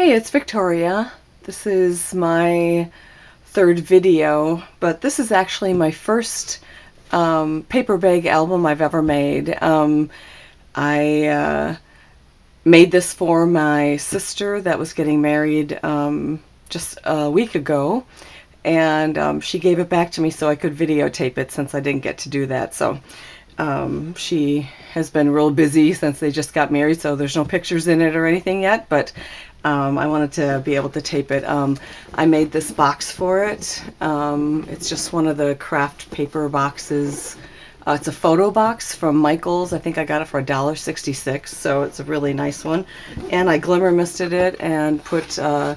Hey, it's Victoria. This is my third video, but this is actually my first paper bag album I've ever made. I made this for my sister that was getting married just a week ago, and she gave it back to me so I could videotape it since I didn't get to do that. So she has been real busy since they just got married, so there's no pictures in it or anything yet, but I wanted to be able to tape it. I made this box for it. It's just one of the craft paper boxes. It's a photo box from Michaels. I think I got it for $1.66, so it's a really nice one. And I glimmer misted it and put a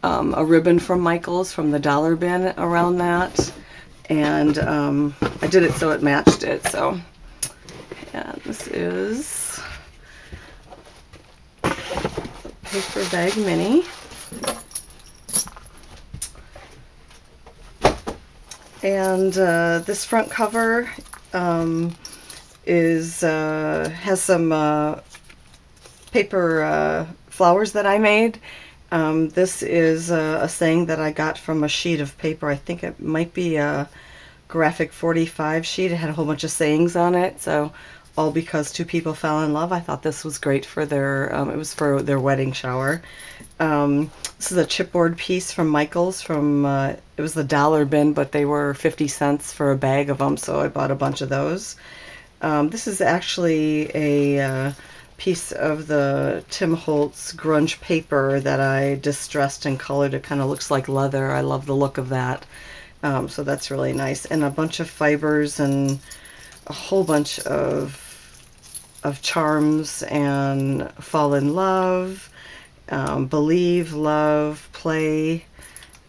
ribbon from Michaels from the dollar bin around that. And I did it so it matched it. So, and this is Paper Bag Mini. And this front cover has some paper flowers that I made. This is a saying that I got from a sheet of paper. I think it might be a graphic 45 sheet. It had a whole bunch of sayings on it. So all because two people fell in love. I thought this was great for their, it was for their wedding shower. This is a chipboard piece from Michaels from, it was the dollar bin, but they were 50 cents for a bag of them, so I bought a bunch of those. This is actually a piece of the Tim Holtz grunge paper that I distressed and colored. It kind of looks like leather. I love the look of that. So that's really nice. And a bunch of fibers and a whole bunch of charms and fall in love, believe, love, play,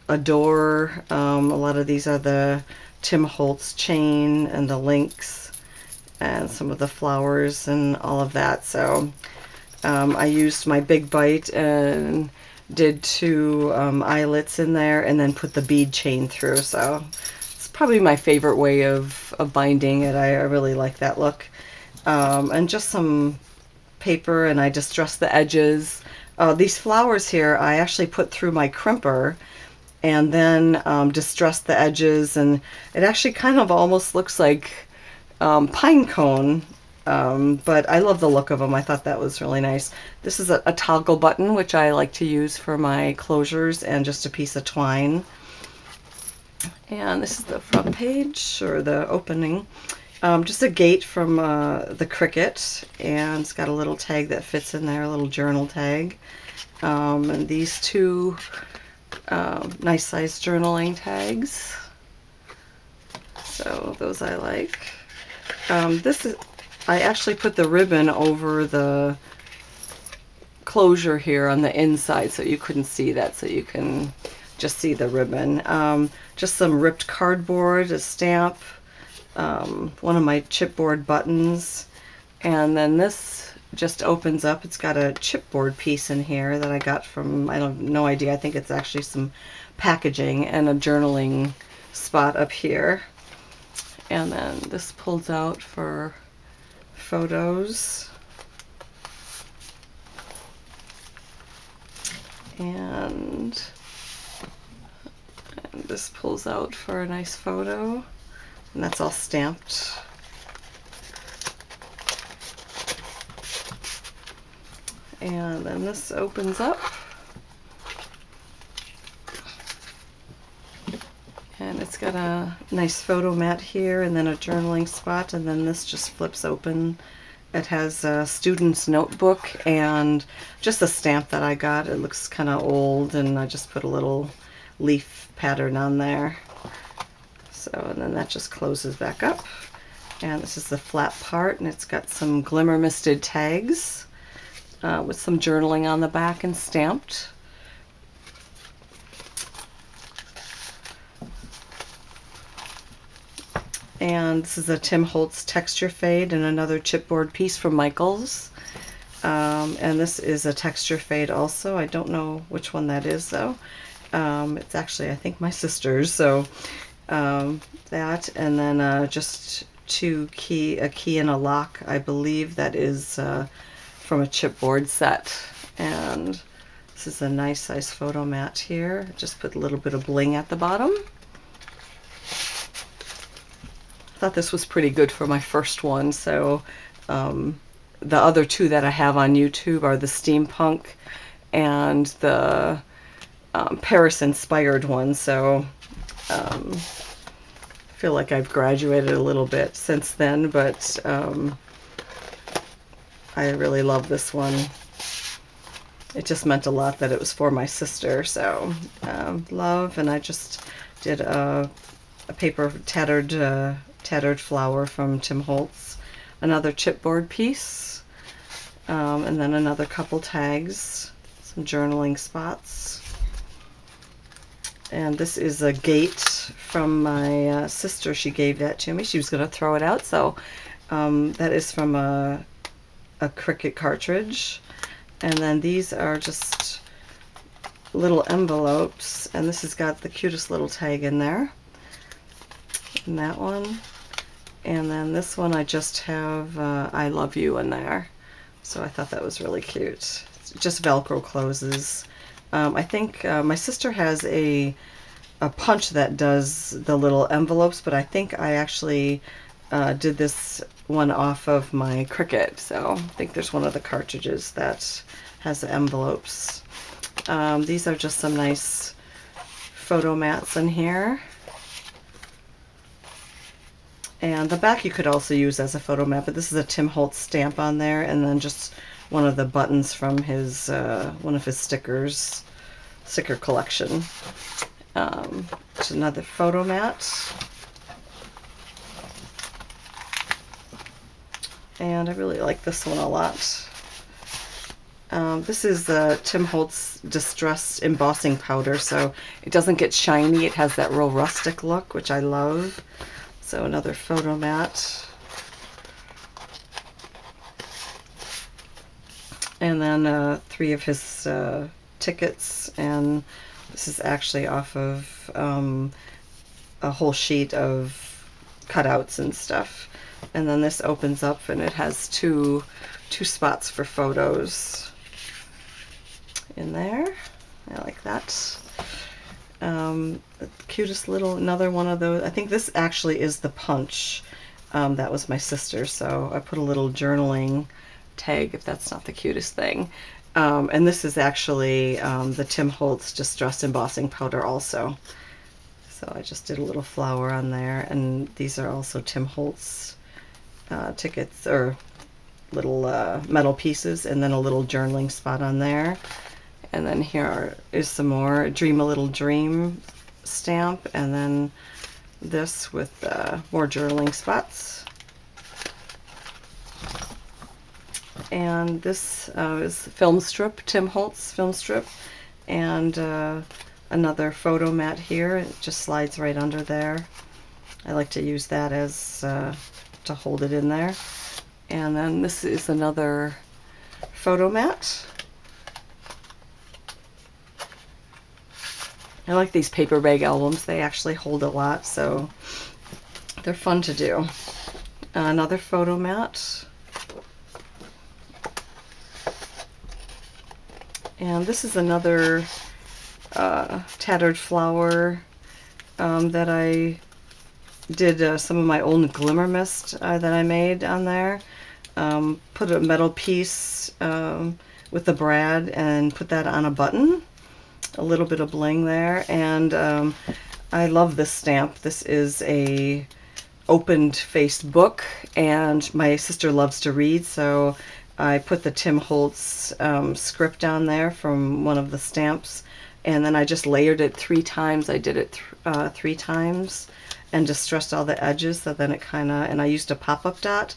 adore. A lot of these are the Tim Holtz chain and the links and some of the flowers and all of that. So I used my Big Bite and did two eyelets in there and then put the bead chain through. So it's probably my favorite way of binding it. I really like that look. And just some paper, and I distressed the edges. These flowers here I actually put through my crimper and then distressed the edges, and it actually kind of almost looks like pine cone, but I love the look of them. I thought that was really nice. This is a toggle button, which I like to use for my closures, and just a piece of twine. And this is the front page, or the opening. Just a gate from the Cricut, and it's got a little tag that fits in there, a little journal tag. And these two nice size journaling tags. So those I like. I actually put the ribbon over the closure here on the inside so you couldn't see that, so you can just see the ribbon. Just some ripped cardboard, a stamp, one of my chipboard buttons, and then this just opens up. It's got a chipboard piece in here that I got from, I have no idea, I think it's actually some packaging, and a journaling spot up here. And then this pulls out for photos. And this pulls out for a nice photo. And that's all stamped. And then this opens up. And it's got a nice photo mat here, and then a journaling spot, and then this just flips open. It has a student's notebook and just a stamp that I got. It looks kind of old, and I just put a little leaf pattern on there. So, and then that just closes back up. And this is the flat part, and it's got some glimmer misted tags with some journaling on the back and stamped. And this is a Tim Holtz texture fade and another chipboard piece from Michaels. And this is a texture fade also. I don't know which one that is though. It's actually, I think, my sister's. So that, and then just a key and a lock. I believe that is from a chipboard set. And This is a nice size photo mat here. Just put a little bit of bling at the bottom. I thought this was pretty good for my first one. So the other two that I have on YouTube are the steampunk and the Paris inspired one. So I feel like I've graduated a little bit since then, but I really love this one. It just meant a lot that it was for my sister, so love. And I just did a paper tattered flower from Tim Holtz, another chipboard piece, and then another couple tags, some journaling spots. And this is a gate from my sister. She gave that to me. She was going to throw it out, so that is from a Cricut cartridge. And then these are just little envelopes, and this has got the cutest little tag in there. And that one. And then this one I just have I love you in there. So I thought that was really cute. It's just Velcro closes. I think my sister has a punch that does the little envelopes, but I think I actually did this one off of my Cricut. So I think there's one of the cartridges that has the envelopes. These are just some nice photo mats in here. And the back you could also use as a photo mat, but this is a Tim Holtz stamp on there, and then just one of the buttons from his one of his sticker collection. Just another photo mat. And I really like this one a lot. This is the Tim Holtz Distressed Embossing Powder, so it doesn't get shiny. It has that real rustic look, which I love. So another photo mat. And then 3 of his tickets, and this is actually off of a whole sheet of cutouts and stuff. And then this opens up and it has two spots for photos in there. I like that. The cutest little, another one of those. I think this actually is the punch. That was my sister, so I put a little journaling tag if that's not the cutest thing. And this is actually the Tim Holtz Distressed Embossing Powder also. So I just did a little flower on there, and these are also Tim Holtz tickets, or little metal pieces, and then a little journaling spot on there. And then here is some more Dream a Little Dream stamp, and then this with more journaling spots. And this is film strip, Tim Holtz film strip, and another photo mat here. It just slides right under there. I like to use that as to hold it in there. And then this is another photo mat. I like these paper bag albums. They actually hold a lot, so they're fun to do. Another photo mat. And this is another tattered flower that I did some of my old glimmer mist that I made on there. Put a metal piece with the brad and put that on a button. A little bit of bling there, and I love this stamp. This is a opened faced book, and my sister loves to read, so I put the Tim Holtz script on there from one of the stamps, and then I just layered it 3 times. I did it 3 times and distressed all the edges, so then it kind of, and I used a pop-up dot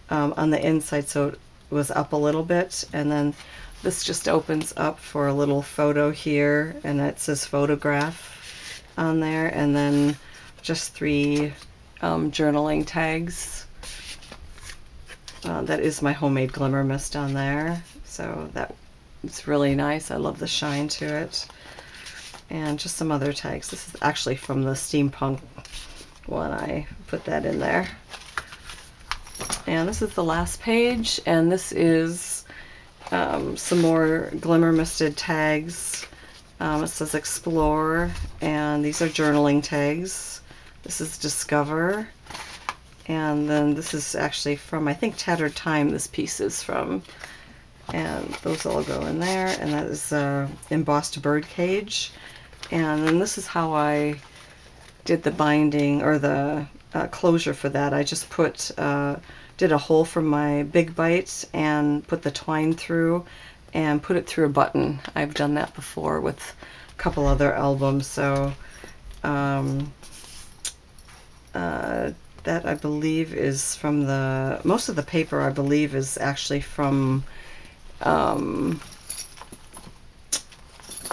on the inside so it was up a little bit, and then this just opens up for a little photo here, and it says photograph on there, and then just 3 journaling tags. That is my homemade glimmer mist on there, so that it's really nice. I love the shine to it. And just some other tags. This is actually from the steampunk one. I put that in there. And this is the last page, and this is Some more glimmer misted tags. It says Explore, and these are journaling tags. This is Discover, and then this is actually from, I think, Tattered Time this piece is from, and those all go in there, and that is embossed birdcage. And then this is how I did the binding, or the closure for that. I just put, did a hole from my Big Bite and put the twine through and put it through a button. I've done that before with a couple other albums, so that I believe is from the, most of the paper I believe is actually from, God,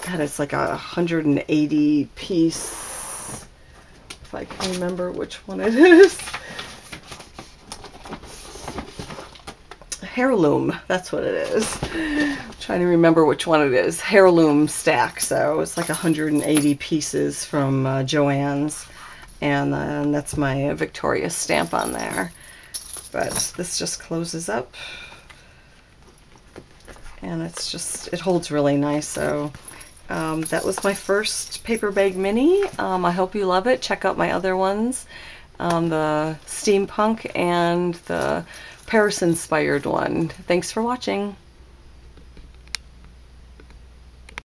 it's like 180 piece, if I can remember which one it is. Heirloom, that's what it is. I'm trying to remember which one it is. Heirloom stack, so it's like 180 pieces from Joann's, and that's my Victoria stamp on there. But this just closes up, and it's just, it holds really nice. So that was my first Paper Bag Mini. I hope you love it. Check out my other ones, the steampunk and the Paris inspired one. Thanks for watching.